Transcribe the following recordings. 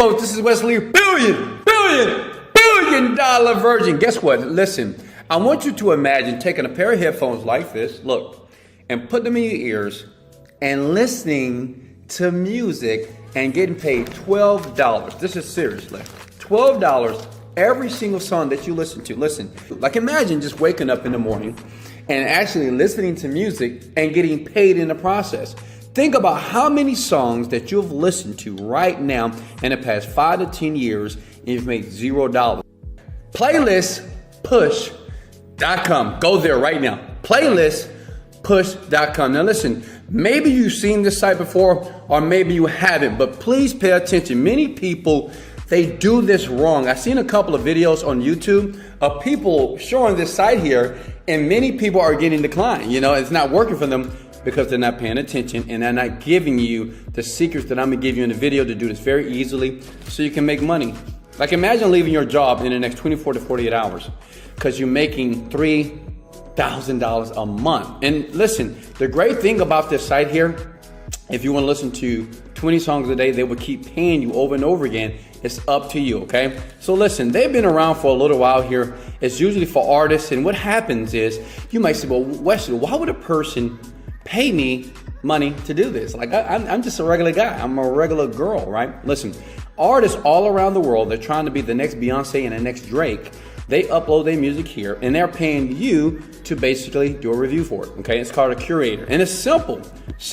folks, this is Wesley, billion dollar virgin. Guess what? Listen, I want you to imagine taking a pair of headphones like this, look, and put them in your ears and listening to music and getting paid $12. This is seriously $12 every single song that you listen to. Listen, like imagine just waking up in the morning and actually listening to music and getting paid in the process. Think about how many songs that you've listened to right now in the past 5 to 10 years and you've made $0. Playlistpush.com. Go there right now. Playlistpush.com. Now listen, maybe you've seen this site before or maybe you haven't, but please pay attention. Many people, they do this wrong. I've seen a couple of videos on YouTube of people showing this site here and many people are getting declined. You know, it's not working for them because they're not paying attention and they're not giving you the secrets that I'm gonna give you in the video to do this very easily so you can make money. Like imagine leaving your job in the next 24 to 48 hours because you're making $3,000 a month. And listen, the great thing about this site here, if you wanna listen to 20 songs a day, they will keep paying you over and over again. It's up to you, okay? So listen, they've been around for a little while here. It's usually for artists, and what happens is, you might say, well, Wesley, why would a person pay me money to do this? Like I'm just a regular guy. I'm a regular girl, right? Listen, artists all around the world, they're trying to be the next Beyonce and the next Drake. They upload their music here and they're paying you to basically do a review for it. Okay, it's called a curator and it's simple. It's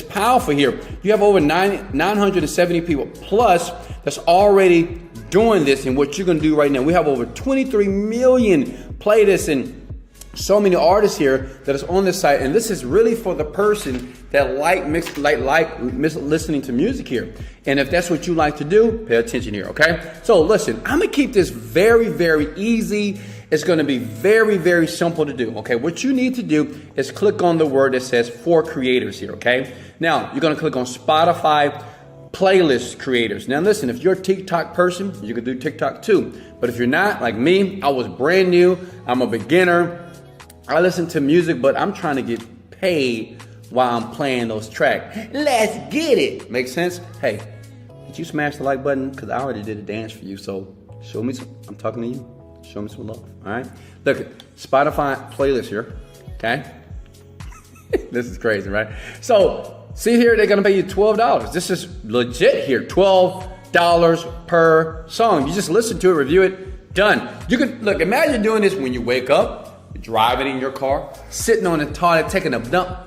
powerful here. You have over 970 people plus that's already doing this. And what you're gonna do right now, we have over 23 million playlists and so many artists here that is on this site, and this is really for the person that like listening to music here. And if that's what you like to do, pay attention here, okay? So listen, I'm gonna keep this very, very easy. It's gonna be very, very simple to do, okay? What you need to do is click on the word that says for creators here, okay? Now, you're gonna click on Spotify playlist creators. Now listen, if you're a TikTok person, you can do TikTok too. But if you're not, like me, I was brand new, I'm a beginner, I listen to music, but I'm trying to get paid while I'm playing those tracks. Let's get it. Make sense? Hey, did you smash the like button? Because I already did a dance for you. So show me some, I'm talking to you. Show me some love. All right. Look at Spotify playlist here. Okay. This is crazy, right? So see here, they're going to pay you $12. This is legit here. $12 per song. You just listen to it, review it, done. You can look, imagine doing this when you wake up. Driving in your car, sitting on the toilet, taking a dump,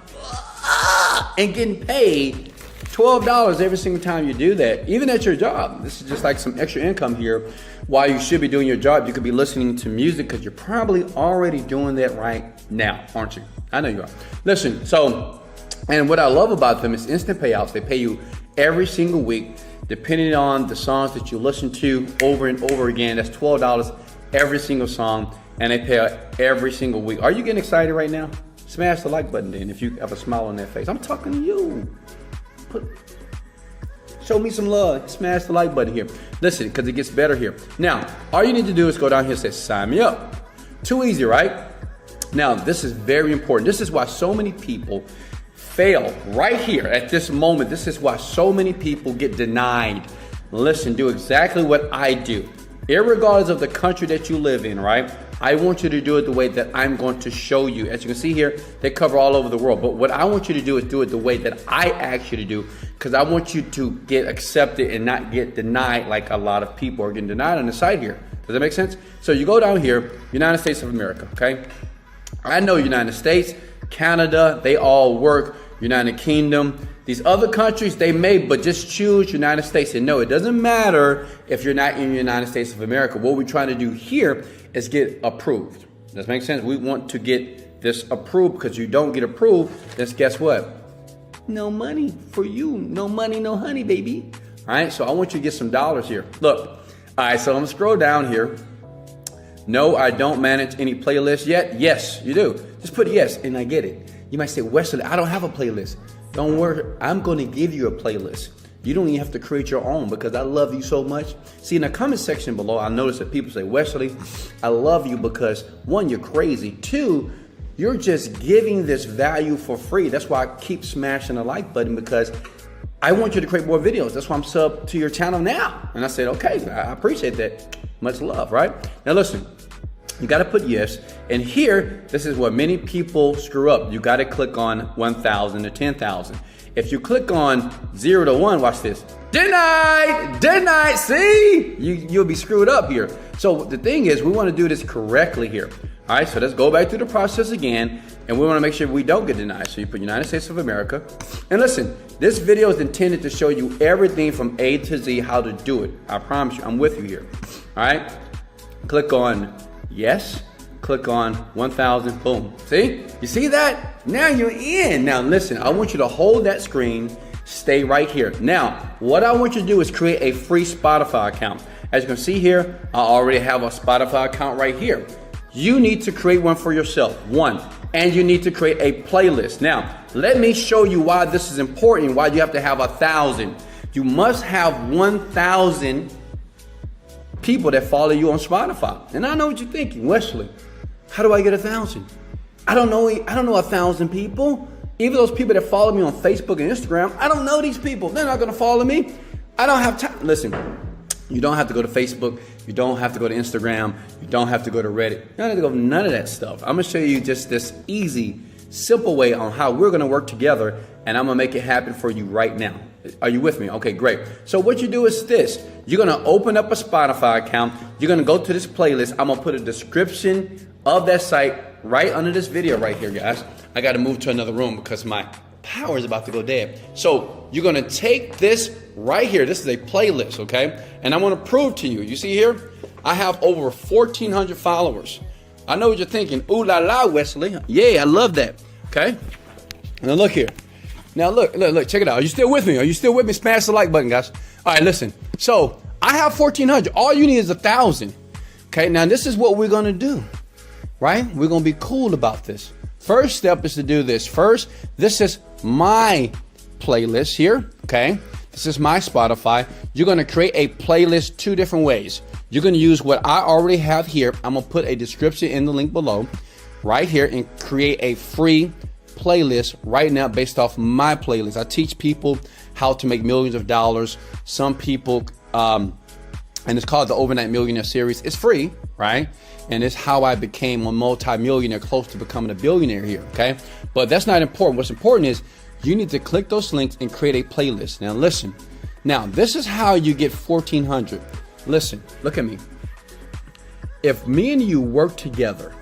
and getting paid $12 every single time you do that, even at your job. This is just like some extra income here. While you should be doing your job, you could be listening to music because you're probably already doing that right now, aren't you? I know you are. Listen, so, and what I love about them is instant payouts. They pay you every single week, depending on the songs that you listen to over and over again. That's $12 every single song. And they pay every single week. Are you getting excited right now? Smash the like button then if you have a smile on that face. I'm talking to you. Show me some love. Smash the like button here. Listen, because it gets better here. Now, all you need to do is go down here and say, sign me up. Too easy, right? Now, this is very important. This is why so many people fail right here at this moment. This is why so many people get denied. Listen, do exactly what I do. Irregardless of the country that you live in, right? I want you to do it the way that I'm going to show you. As you can see here, they cover all over the world. But what I want you to do is do it the way that I ask you to do, because I want you to get accepted and not get denied like a lot of people are getting denied on the site here. Does that make sense? So you go down here, United States of America, okay? I know United States, Canada, they all work. United Kingdom. These other countries, they may, but just choose United States. And no, it doesn't matter if you're not in the United States of America. What we're trying to do here is get approved. Does that make sense? We want to get this approved, because you don't get approved, then guess what? No money for you. No money, no honey, baby. All right, so I want you to get some dollars here. Look, all right, so I'm gonna scroll down here. No, I don't manage any playlists yet. Yes, you do. Just put yes, and I get it. You might say, Wesley, I don't have a playlist. Don't worry, I'm gonna give you a playlist. You don't even have to create your own, because I love you so much. See, in the comment section below, I notice that people say, Wesley, I love you because, one, you're crazy. Two, you're just giving this value for free. That's why I keep smashing the like button, because I want you to create more videos. That's why I'm sub to your channel now. And I said, okay, I appreciate that. Much love, right? Now listen, you got to put yes. And here, this is where many people screw up. You got to click on 1,000 to 10,000. If you click on 0 to 1, watch this. Denied, see? You'll be screwed up here. So the thing is, we want to do this correctly here. All right, so let's go back through the process again, and we want to make sure we don't get denied. So you put United States of America. And listen, this video is intended to show you everything from A to Z, how to do it. I promise you, I'm with you here. All right, click on yes, click on 1,000, boom. See, you see that? Now you're in. Now listen, I want you to hold that screen, stay right here. Now, what I want you to do is create a free Spotify account. As you can see here, I already have a Spotify account right here. You need to create one for yourself, and you need to create a playlist. Now, let me show you why this is important, why you have to have 1,000. You must have 1,000 people that follow you on Spotify. And I know what you're thinking, Wesley, how do I get 1,000? I don't know 1,000 people. Even those people that follow me on Facebook and Instagram, I don't know these people. They're not gonna follow me. I don't have time. Listen, you don't have to go to Facebook. You don't have to go to Instagram. You don't have to go to Reddit. You don't have to go to none of that stuff. I'm gonna show you just this easy, simple way on how we're gonna work together, and I'm gonna make it happen for you right now. Are you with me? Okay, great. So what you do is this. You're gonna open up a Spotify account. You're gonna go to this playlist. I'm gonna put a description of that site right under this video right here, guys. I gotta move to another room because my power is about to go dead. So you're gonna take this right here. This is a playlist, okay? And I wanna prove to you. You see here? I have over 1,400 followers. I know what you're thinking. Ooh la la, Wesley. Yeah, I love that. Okay? Now look here. Now look, check it out. Are you still with me? Are you still with me? Smash the like button, guys. All right, listen. So I have 1,400. All you need is 1,000. Okay, now this is what we're gonna do, right? We're gonna be cool about this. First step is to do this. First, this is my playlist here, okay? This is my Spotify. You're gonna create a playlist 2 different ways. You're gonna use what I already have here. I'm gonna put a description in the link below, right here, and create a free playlist right now based off my playlist. I teach people how to make millions of dollars. Some people, and it's called the Overnight Millionaire Series. It's free, right? And it's how I became a multi-millionaire, close to becoming a billionaire here, okay? But that's not important. What's important is you need to click those links and create a playlist. Now listen, now this is how you get 1,400. Listen, look at me. If me and you work together,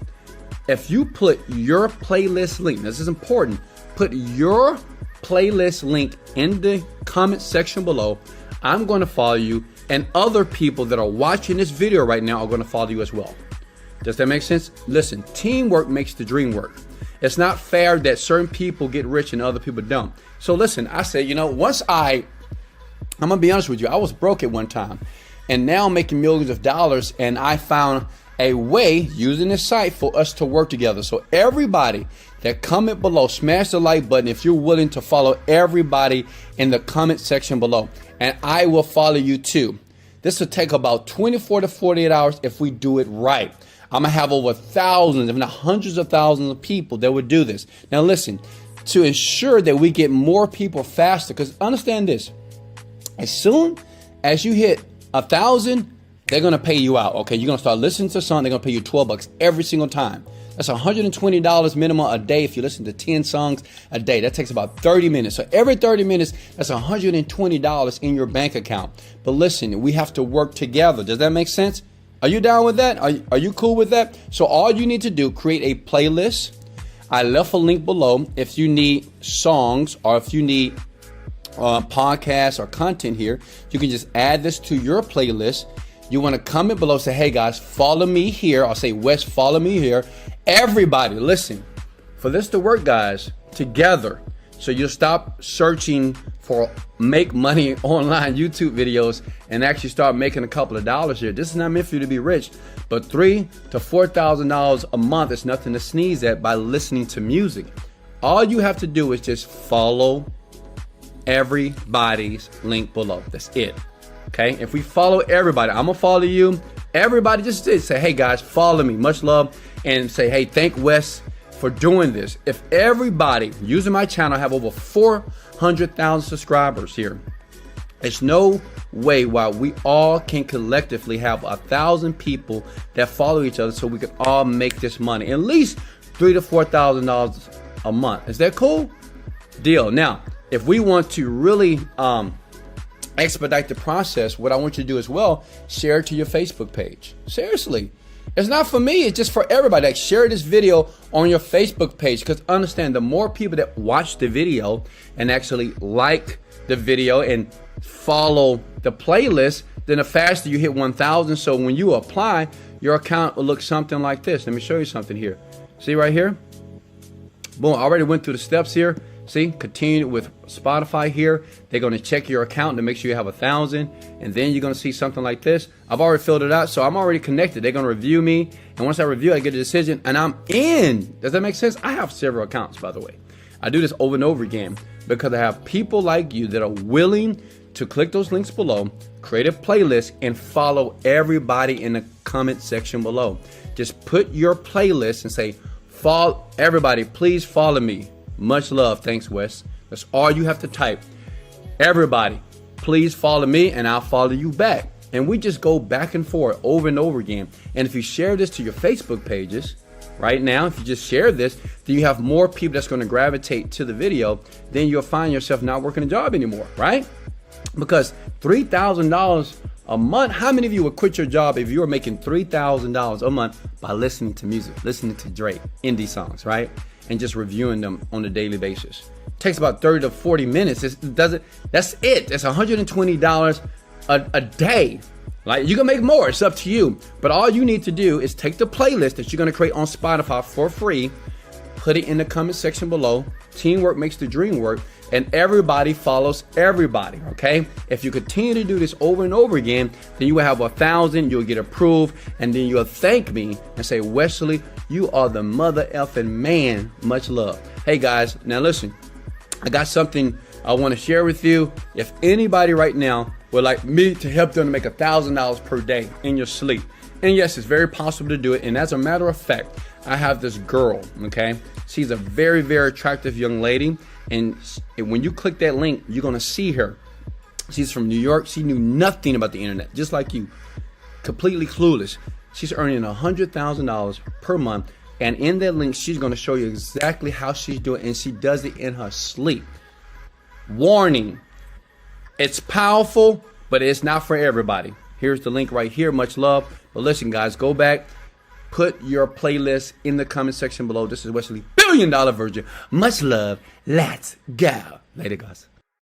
if you put your playlist link, this is important, put your playlist link in the comment section below, I'm going to follow you, and other people that are watching this video right now are going to follow you as well. Does that make sense? Listen, teamwork makes the dream work. It's not fair that certain people get rich and other people don't. So listen, I said, you know, I'm gonna be honest with you, I was broke at one time, and now I'm making millions of dollars, and I found a way using this site for us to work together. So everybody that comment below, smash the like button if you're willing to follow everybody in the comment section below, and I will follow you too. This will take about 24 to 48 hours if we do it right. I'm gonna have over thousands, if not hundreds of thousands of people that would do this. Now listen, to ensure that we get more people faster, because understand this, as soon as you hit 1,000, they're gonna pay you out, okay? You're gonna start listening to a song, they're gonna pay you $12 every single time. That's $120 minimum a day if you listen to 10 songs a day. That takes about 30 minutes. So every 30 minutes, that's $120 in your bank account. But listen, we have to work together. Does that make sense? Are you down with that? Are you cool with that? So all you need to do, create a playlist. I left a link below if you need songs or if you need podcasts or content here. You can just add this to your playlist. You want to comment below, say, hey guys, follow me here. I'll say, Wes, follow me here. Everybody, listen, for this to work, guys, together, so you'll stop searching for make money online YouTube videos and actually start making a couple of dollars here. This is not meant for you to be rich, but $3,000 to $4,000 a month is nothing to sneeze at by listening to music. All you have to do is just follow everybody's link below. That's it. Okay, if we follow everybody, I'm gonna follow you. Everybody just say, hey guys, follow me, much love, and say, hey, thank Wes for doing this. If everybody using my channel, I have over 100,000 subscribers here. There's no way why we all can collectively have 1,000 people that follow each other so we can all make this money. At least $3,000 to $4,000 a month. Is that cool? Deal. Now, if we want to really expedite the process, what I want you to do as well, share it to your Facebook page. Seriously. It's not for me, it's just for everybody. Like, share this video on your Facebook page, because understand, the more people that watch the video and actually like the video and follow the playlist, then the faster you hit 1,000. So when you apply, your account will look something like this. Let me show you something here. See right here? Boom, I already went through the steps here. See, continue with Spotify here. They're going to check your account to make sure you have 1,000. And then you're going to see something like this. I've already filled it out, so I'm already connected. They're going to review me. And once I review, I get a decision, and I'm in. Does that make sense? I have several accounts, by the way. I do this over and over again because I have people like you that are willing to click those links below, create a playlist, and follow everybody in the comment section below. Just put your playlist and say, follow everybody, please follow me. Much love. Thanks, Wes. That's all you have to type. Everybody, please follow me, and I'll follow you back. And we just go back and forth over and over again. And if you share this to your Facebook pages right now, if you just share this, then you have more people that's going to gravitate to the video. Then you'll find yourself not working a job anymore, right? Because $3,000 a month, how many of you would quit your job if you were making $3,000 a month by listening to music, listening to Drake, indie songs, right? And just reviewing them on a daily basis. It takes about 30 to 40 minutes. That's it. It's $120 a day. Like, you can make more. It's up to you. But all you need to do is take the playlist that you're going to create on Spotify for free, put it in the comment section below. Teamwork makes the dream work. And everybody follows everybody, okay? If you continue to do this over and over again, then you will have 1,000, you'll get approved, and then you'll thank me and say, Wesley, you are the mother effing man. Much love. Hey guys, now listen, I got something I want to share with you. If anybody right now would like me to help them to make $1,000 per day in your sleep, and yes, it's very possible to do it. And as a matter of fact, I have this girl, okay? She's a very, very attractive young lady. And when you click that link, you're going to see her. She's from New York. She knew nothing about the internet, just like you. Completely clueless. She's earning $100,000 per month. And in that link, she's going to show you exactly how she's doing. And she does it in her sleep. Warning. It's powerful, but it's not for everybody. Here's the link right here. Much love. But listen, guys, go back. Put your playlist in the comment section below. This is Wesley, $1 billion virgin. Much love. Let's go. Later, guys.